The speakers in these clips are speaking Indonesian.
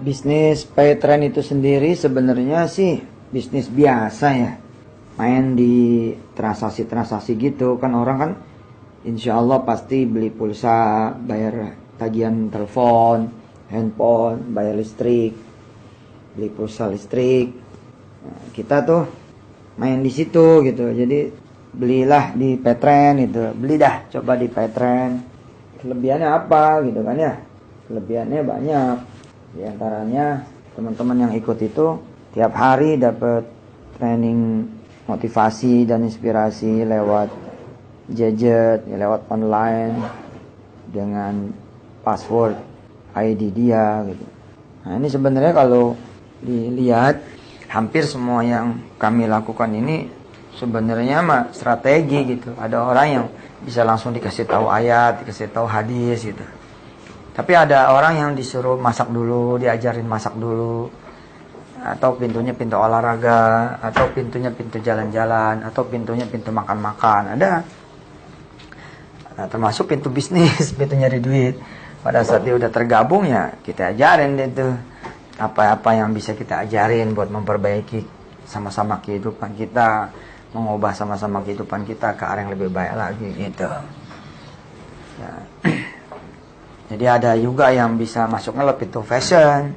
Bisnis paytrend itu sendiri sebenarnya sih bisnis biasa ya. Main di transaksi-transaksi gitu kan, orang kan insya Allah pasti beli pulsa, bayar tagihan telepon, handphone, bayar listrik, beli pulsa listrik. Nah, kita tuh main di situ gitu. Jadi belilah di paytrend gitu. Beli dah, coba di paytrend. Kelebihannya apa gitu kan ya? Kelebihannya banyak. Di antaranya teman-teman yang ikut itu tiap hari dapat training motivasi dan inspirasi lewat gadget, ya, lewat online dengan password ID dia gitu. Nah, ini sebenarnya kalau dilihat hampir semua yang kami lakukan ini sebenarnya mah strategi gitu. Ada orang yang bisa langsung dikasih tahu ayat, dikasih tahu hadis gitu. Tapi ada orang yang disuruh masak dulu, diajarin masak dulu. Atau pintunya pintu olahraga, atau pintunya pintu jalan-jalan, atau pintunya pintu makan-makan. Ada. Nah, termasuk pintu bisnis, pintu nyari duit. Pada saat dia udah tergabung ya, kita ajarin itu apa-apa yang bisa kita ajarin buat memperbaiki sama-sama kehidupan kita, mengubah sama-sama kehidupan kita ke arah yang lebih baik lagi gitu. Ya. Jadi ada juga yang bisa masuknya lebih pintu fashion.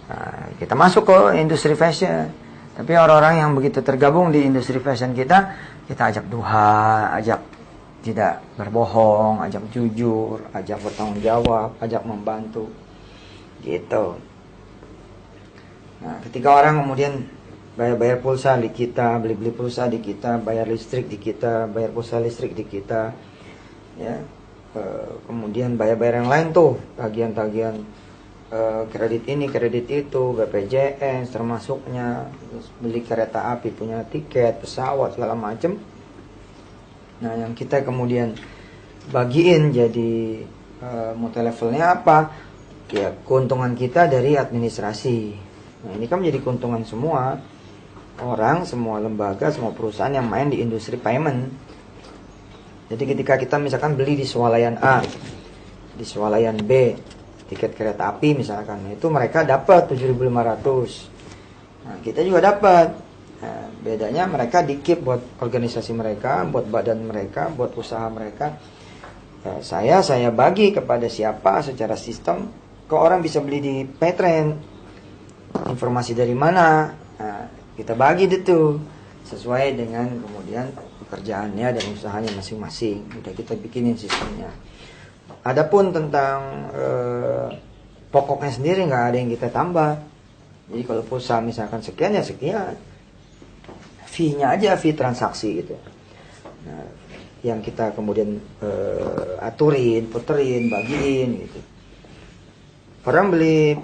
Nah, kita masuk ke industri fashion. Tapi orang-orang yang begitu tergabung di industri fashion kita ajak duha, ajak tidak berbohong, ajak jujur, ajak bertanggung jawab, ajak membantu. Gitu. Nah, ketika orang kemudian bayar pulsa di kita, beli pulsa di kita, bayar listrik di kita, bayar pulsa listrik di kita, ya. Kemudian bayar-bayar yang lain tuh, tagihan-tagihan kredit ini, kredit itu, BPJS termasuknya, beli kereta api, punya tiket, pesawat, segala macem. Nah, yang kita kemudian bagiin jadi multi levelnya apa? Ya, keuntungan kita dari administrasi. Nah, ini kan menjadi keuntungan semua orang, semua lembaga, semua perusahaan yang main di industri payment. Jadi ketika kita misalkan beli di swalayan A, di swalayan B, tiket kereta api misalkan, itu mereka dapat 7.500. Nah, kita juga dapat. Nah, bedanya mereka di-keep buat organisasi mereka, buat badan mereka, buat usaha mereka. Ya, saya bagi kepada siapa secara sistem. Kok orang bisa beli di paytrend? Informasi dari mana? Nah, kita bagi itu sesuai dengan kemudian pekerjaannya dan usahanya masing-masing. Udah kita bikinin sistemnya. Adapun tentang pokoknya sendiri nggak ada yang kita tambah. Jadi kalau pulsa misalkan sekian ya sekian. Fee-nya aja, fee transaksi gitu. Nah, yang kita kemudian aturin, puterin, bagiin gitu. Orang beli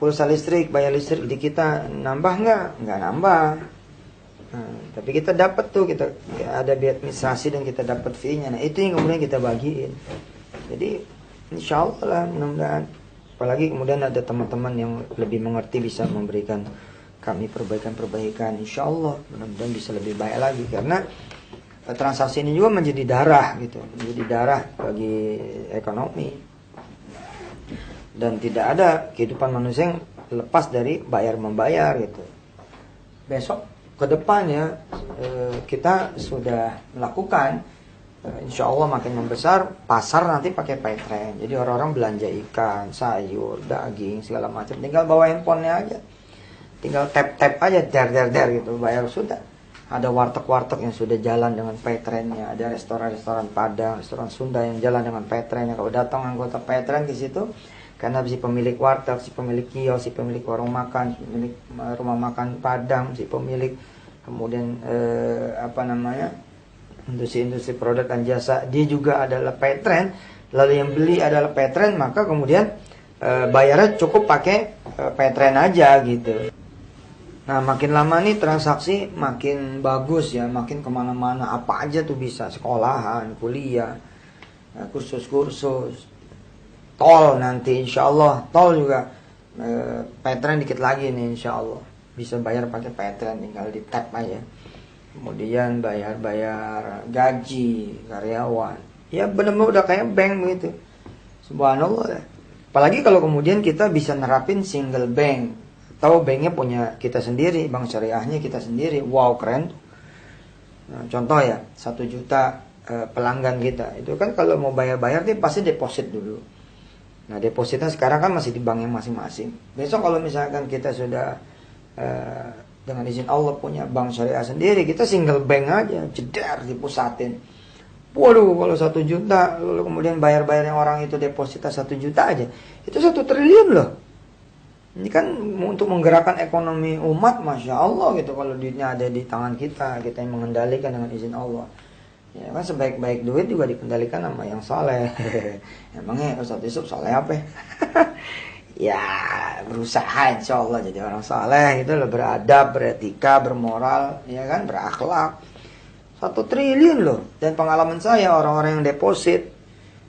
pulsa listrik, bayar listrik di kita nambah nggak? Nggak nambah. Nah, tapi kita dapat tuh, kita ya, ada biaya administrasi dan kita dapat fee-nya. Nah, itu yang kemudian kita bagiin. Jadi insya Allah lah, mudah-mudahan. Apalagi kemudian ada teman-teman yang lebih mengerti bisa memberikan kami perbaikan-perbaikan. Insya Allah mudah-mudahan bisa lebih baik lagi. Karena transaksi ini juga menjadi darah gitu, menjadi darah bagi ekonomi. Dan tidak ada kehidupan manusia yang lepas dari bayar-membayar gitu. Besok ke depan ya, kita sudah melakukan, insya Allah makin membesar, pasar nanti pakai paytrend. Jadi orang-orang belanja ikan, sayur, daging, segala macam, tinggal bawa handphonenya aja, tinggal tap aja, der gitu, bayar sudah. Ada warteg-warteg yang sudah jalan dengan paytrendnya, ada restoran-restoran Padang, restoran Sunda yang jalan dengan paytrendnya. Kalau datang anggota paytrend ke situ, karena si pemilik warteg, si pemilik kios, si pemilik warung makan, si pemilik rumah makan Padang, si pemilik kemudian industri produk dan jasa, dia juga adalah paytrend. Lalu yang beli adalah paytrend, maka kemudian bayarnya cukup pakai paytrend aja gitu. Nah, makin lama nih transaksi makin bagus ya, makin kemana-mana, apa aja tuh bisa, sekolahan, kuliah, kursus-kursus. Tol nanti insya Allah, tol juga paytrend dikit lagi nih insya Allah. Bisa bayar pakai paytrend, tinggal di tap aja. Kemudian bayar gaji karyawan. Ya benar-benar udah kayak bank begitu. Subhanallah. Apalagi kalau kemudian kita bisa nerapin single bank, atau banknya punya kita sendiri, bank syariahnya kita sendiri. Wow, keren. Nah, contoh ya, 1 juta pelanggan kita, itu kan kalau mau bayar-bayar dia pasti deposit dulu. Nah, depositnya sekarang kan masih di banknya masing-masing. Besok kalau misalkan kita sudah dengan izin Allah punya bank syariah sendiri, kita single bank aja, jedar dipusatin. Waduh, kalau 1 juta, lalu kemudian bayar-bayar yang orang itu deposita 1 juta aja, itu 1 triliun loh. Ini kan untuk menggerakkan ekonomi umat, Masya Allah gitu, kalau duitnya ada di tangan kita, kita yang mengendalikan dengan izin Allah. Ya kan, sebaik-baik duit juga dikendalikan sama yang soleh. Emangnya Ustaz Yusuf soleh apa? Ya, berusaha insya Allah jadi orang soleh, itu loh, beradab, beretika, bermoral, ya kan, berakhlak. 1 triliun loh. Dan pengalaman saya, orang-orang yang deposit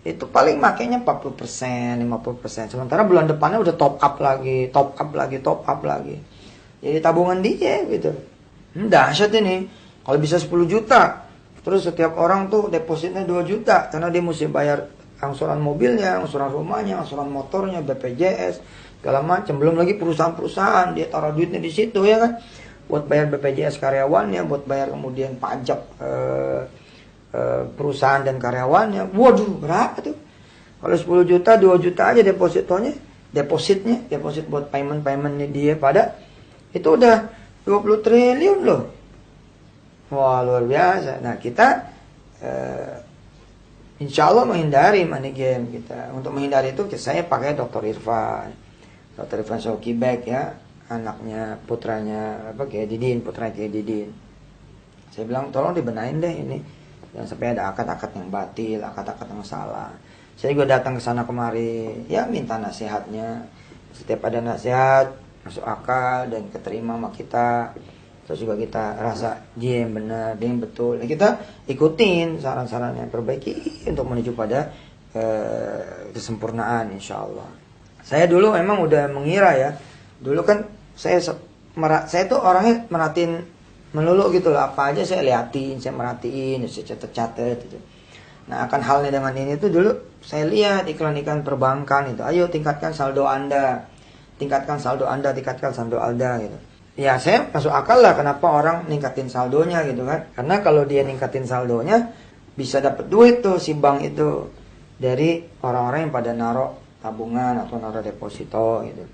itu paling makainya 40%, 50%. Sementara bulan depannya udah top up lagi, top up lagi, top up lagi. Jadi tabungan dia gitu. Dahsyat ini. Kalau bisa 10 juta, terus setiap orang tuh depositnya 2 juta. Karena dia mesti bayar angsuran mobilnya, angsuran rumahnya, angsuran motornya, BPJS, segala macam. Belum lagi perusahaan-perusahaan, dia taruh duitnya di situ ya kan. Buat bayar BPJS karyawannya, buat bayar kemudian pajak perusahaan dan karyawannya. Waduh, berapa tuh? Kalau 10 juta, 2 juta aja depositnya, deposit buat paymentnya dia pada, itu udah 20 triliun loh. Wah, luar biasa. Nah, kita insya Allah menghindari money game kita. Untuk menghindari itu saya pakai Dr. Irfan Shokibek ya, anaknya putranya Kiai Didin, putra Kiai Didin. Saya bilang tolong dibenahin deh ini, jangan sampai ada akad-akad yang batil, akad-akad yang salah. Saya juga datang ke sana kemari, ya minta nasihatnya. Setiap ada nasihat masuk akal dan keterima sama kita, terus juga kita rasa dia yang benar, dia yang betul, ya kita ikutin saran-sarannya, perbaiki untuk menuju pada kesempurnaan insya Allah. Saya dulu memang udah mengira ya, dulu kan saya tuh orangnya merhatiin melulu gitu lah, apa aja saya liatin, saya merhatiin, saya catat-catat gitu. Nah, akan halnya dengan ini tuh dulu saya lihat iklan-iklan perbankan itu, ayo tingkatkan saldo Anda, tingkatkan saldo Anda, tingkatkan saldo Anda gitu. Ya saya masuk akal lah kenapa orang ningkatin saldonya gitu kan. Karena kalau dia ningkatin saldonya, bisa dapat duit tuh si bank itu dari orang-orang yang pada naruh tabungan atau naruh deposito gitu.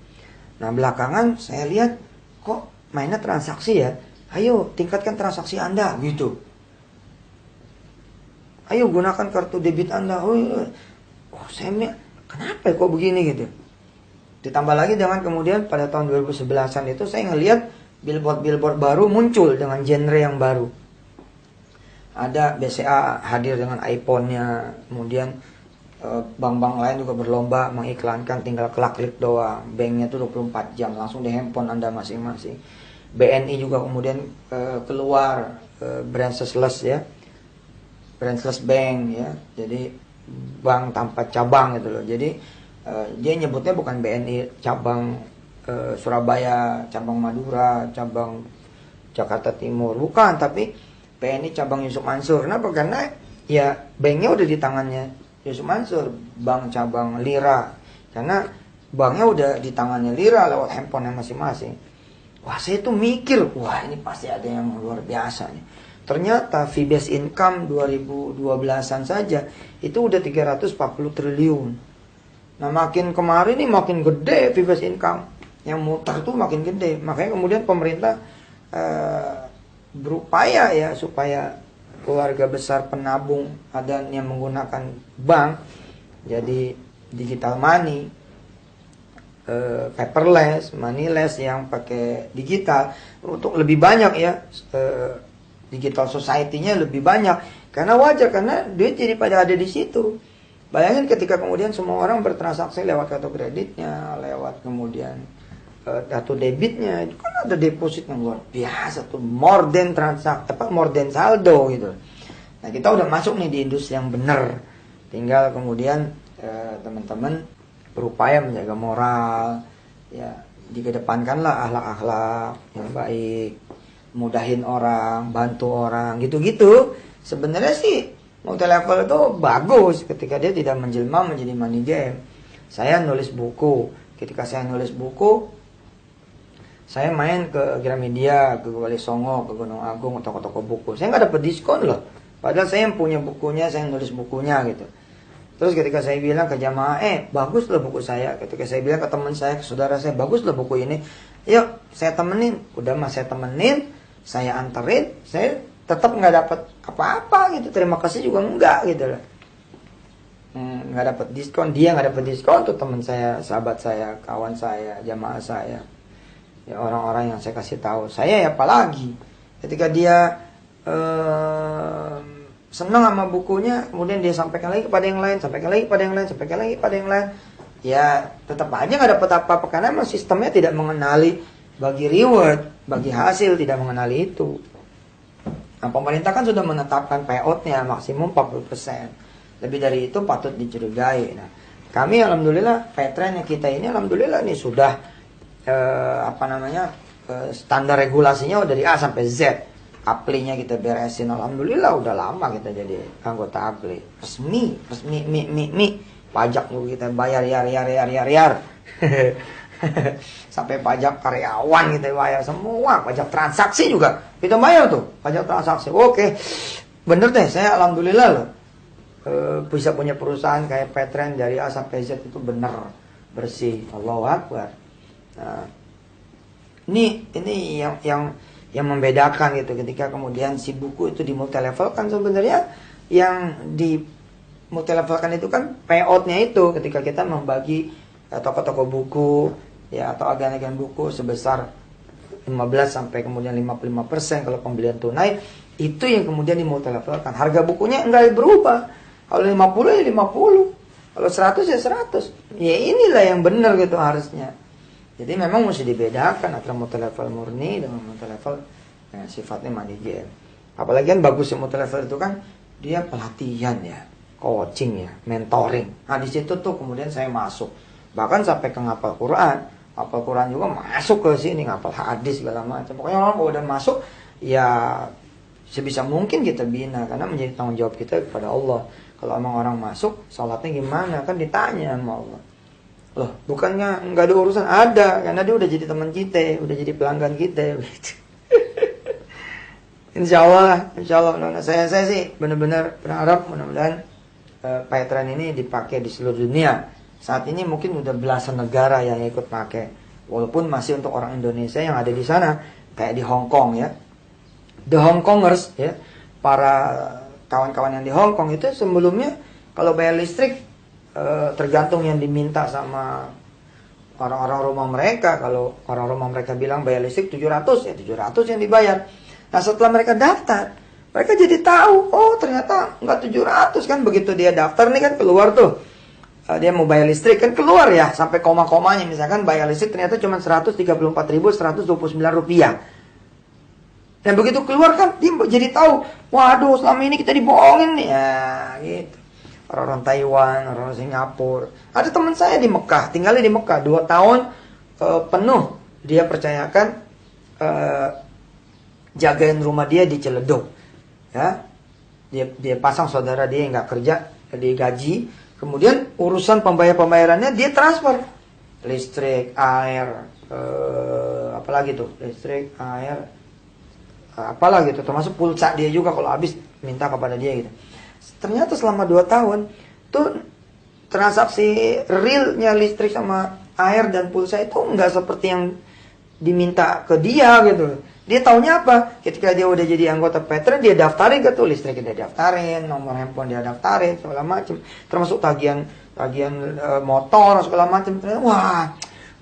Nah, belakangan saya lihat kok mainnya transaksi ya. Ayo tingkatkan transaksi Anda gitu. Ayo gunakan kartu debit Anda. Oh saya kenapa kok begini gitu. Ditambah lagi dengan kemudian pada tahun 2011-an itu saya ngelihat billboard baru muncul dengan genre yang baru. Ada BCA hadir dengan iPhone-nya, kemudian bank-bank lain juga berlomba mengiklankan tinggal klik doang. Banknya tuh 24 jam langsung di handphone Anda masing-masing. BNI juga kemudian keluar branchless ya. Branchless bank ya. Jadi bank tanpa cabang gitu loh. Jadi dia nyebutnya bukan BNI cabang Surabaya, cabang Madura, cabang Jakarta Timur, bukan, tapi BNI cabang Yusuf Mansur. Kenapa? Karena ya banknya udah di tangannya Yusuf Mansur, bank cabang Lira. Karena banknya udah di tangannya Lira lewat handphone masing-masing. Wah, saya tuh mikir, wah ini pasti ada yang luar biasa nih. Ternyata fee based income 2012-an saja itu udah 340 triliun. Nah, makin kemarin nih makin gede fee based income. Yang mutar tuh makin gede. Makanya kemudian pemerintah berupaya ya supaya keluarga besar penabung ada yang menggunakan bank jadi digital money, paperless, moneyless yang pakai digital untuk lebih banyak ya, digital society-nya lebih banyak. Karena wajar, karena duit jadi pada ada di situ. Bayangin ketika kemudian semua orang bertransaksi lewat kartu kreditnya, lewat kemudian kartu debitnya, itu kan ada deposit yang luar biasa tuh, more than transaksi, more than saldo gitu. Nah, kita udah masuk nih di industri yang benar. Tinggal kemudian teman-teman berupaya menjaga moral, ya dikedepankanlah akhlak-akhlak yang baik, mudahin orang, bantu orang, gitu-gitu. Sebenarnya sih multi level itu bagus ketika dia tidak menjelma menjadi money game. Saya nulis buku. Ketika saya nulis buku, saya main ke Gramedia, ke Wali Songo, ke Gunung Agung, toko-toko buku. Saya nggak dapat diskon loh. Padahal saya yang punya bukunya, saya nulis bukunya gitu. Terus ketika saya bilang ke jamaah, bagus loh buku saya. Ketika saya bilang ke teman saya, ke saudara saya, bagus loh buku ini. Yuk, saya temenin. Udah mas saya temenin, saya anterin, saya tetap nggak dapat apa-apa gitu. Terima kasih juga enggak gitu loh. Nggak dapat diskon, dia nggak dapat diskon tuh teman saya, sahabat saya, kawan saya, jamaah saya. Ya orang-orang yang saya kasih tahu. Saya ya apalagi ketika dia senang sama bukunya, kemudian dia sampaikan lagi kepada yang lain, sampaikan lagi kepada yang lain, sampaikan lagi kepada yang lain. Ya tetap aja nggak dapat apa-apa karena memang sistemnya tidak mengenali bagi reward, bagi hasil, tidak mengenali itu. Nah, pemerintah kan sudah menetapkan payout-nya maksimum 40%. Lebih dari itu patut dicurigai. Nah, kami alhamdulillah veteran kita ini alhamdulillah nih sudah standar regulasinya dari A sampai Z. Aplinya kita beresin, alhamdulillah udah lama kita jadi anggota Apli. Resmi, pajak juga kita bayar yar. Sampai pajak karyawan kita bayar semua, pajak transaksi juga kita bayar tuh, pajak transaksi. Oke. Bener deh, saya alhamdulillah loh bisa punya perusahaan kayak Petren dari A sampai Z itu bener bersih. Allahu Akbar. Nah, ini yang membedakan gitu ketika kemudian si buku itu di multilevelkan. Sebenarnya yang di multilevelkan itu kan payoutnya itu ketika kita membagi toko-toko buku ya atau agen-agen buku sebesar 15 sampai kemudian 55% kalau pembelian tunai, itu yang kemudian di multilevelkan. Harga bukunya enggak berubah. Kalau 50 ya 50, kalau 100 ya 100. Ya inilah yang benar gitu harusnya. Jadi memang mesti dibedakan antara multilevel murni dengan multilevel sifatnya manajer. Apalagi kan bagusnya multilevel itu kan dia pelatihan ya, coaching ya, mentoring. Nah di situ tuh kemudian saya masuk. Bahkan sampai ke ngapal Quran. Ngapal Quran juga masuk ke sini, ngapal hadis segala macam. Pokoknya orang kalau udah masuk ya sebisa mungkin kita bina karena menjadi tanggung jawab kita kepada Allah. Kalau emang orang masuk, sholatnya gimana? Kan ditanya sama Allah. Loh, bukannya nggak ada urusan? Ada, karena dia udah jadi teman kita, udah jadi pelanggan kita. Insya Allah. Nah, saya sih benar-benar berharap mudah-mudahan Petren ini dipakai di seluruh dunia. Saat ini mungkin udah belasan negara yang ikut pakai. Walaupun masih untuk orang Indonesia yang ada di sana, kayak di Hong Kong ya. The Hong Kongers ya, para kawan-kawan yang di Hong Kong itu sebelumnya kalau bayar listrik tergantung yang diminta sama orang-orang rumah mereka. Kalau orang rumah mereka bilang bayar listrik 700, ya 700 yang dibayar. Nah setelah mereka daftar, mereka jadi tahu, oh ternyata nggak 700 kan. Begitu dia daftar nih kan keluar tuh, dia mau bayar listrik kan keluar ya sampai koma-komanya. Misalkan bayar listrik ternyata cuma 134.129 rupiah. Dan begitu keluar kan dia jadi tahu, waduh selama ini kita dibohongin nih ya gitu. Orang-orang Taiwan, orang Singapura. Ada teman saya di Mekah, tinggalnya di Mekah 2 tahun penuh. Dia percayakan jagain rumah dia di Ciledug. Ya, dia pasang saudara dia yang nggak kerja, dia gaji. Kemudian urusan pembayarannya dia transfer listrik, air, apalagi tuh listrik, air, apalagi tuh termasuk pulsa dia juga kalau habis minta kepada dia gitu. Ternyata selama 2 tahun tuh transaksi realnya listrik sama air dan pulsa itu nggak seperti yang diminta ke dia gitu. Dia taunya apa? Ketika dia udah jadi anggota Petren, dia daftarin ke tuh listrik, dia daftarin, nomor handphone dia daftarin segala macam, termasuk tagihan motor segala macam. Wah,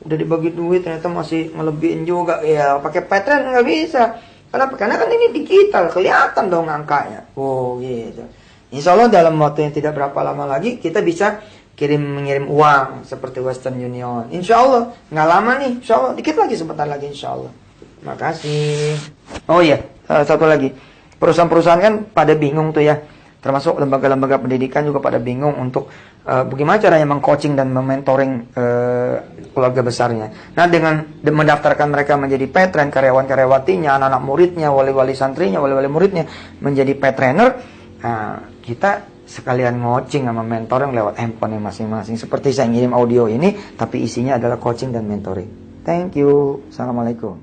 udah dibagi duit ternyata masih ngelebihin juga ya. Pakai Petren nggak bisa. Kenapa? Karena kan ini digital, kelihatan dong angkanya. Oh gitu. Insya Allah dalam waktu yang tidak berapa lama lagi kita bisa mengirim uang seperti Western Union. Insya Allah nggak lama nih. Insya Allah dikit lagi, sebentar lagi Insya Allah. Makasih. Oh iya, satu lagi. Perusahaan-perusahaan kan pada bingung tuh ya. Termasuk lembaga-lembaga pendidikan juga pada bingung untuk bagaimana caranya mengcoaching dan mementoring keluarga besarnya. Nah dengan mendaftarkan mereka menjadi Petren, karyawan-karyawatinya, anak-anak muridnya, wali-wali santrinya, wali-wali muridnya menjadi Petrainer. Nah, kita sekalian coaching sama mentoring lewat handphone masing-masing. Seperti saya ngirim audio ini, tapi isinya adalah coaching dan mentoring. Thank you. Assalamualaikum.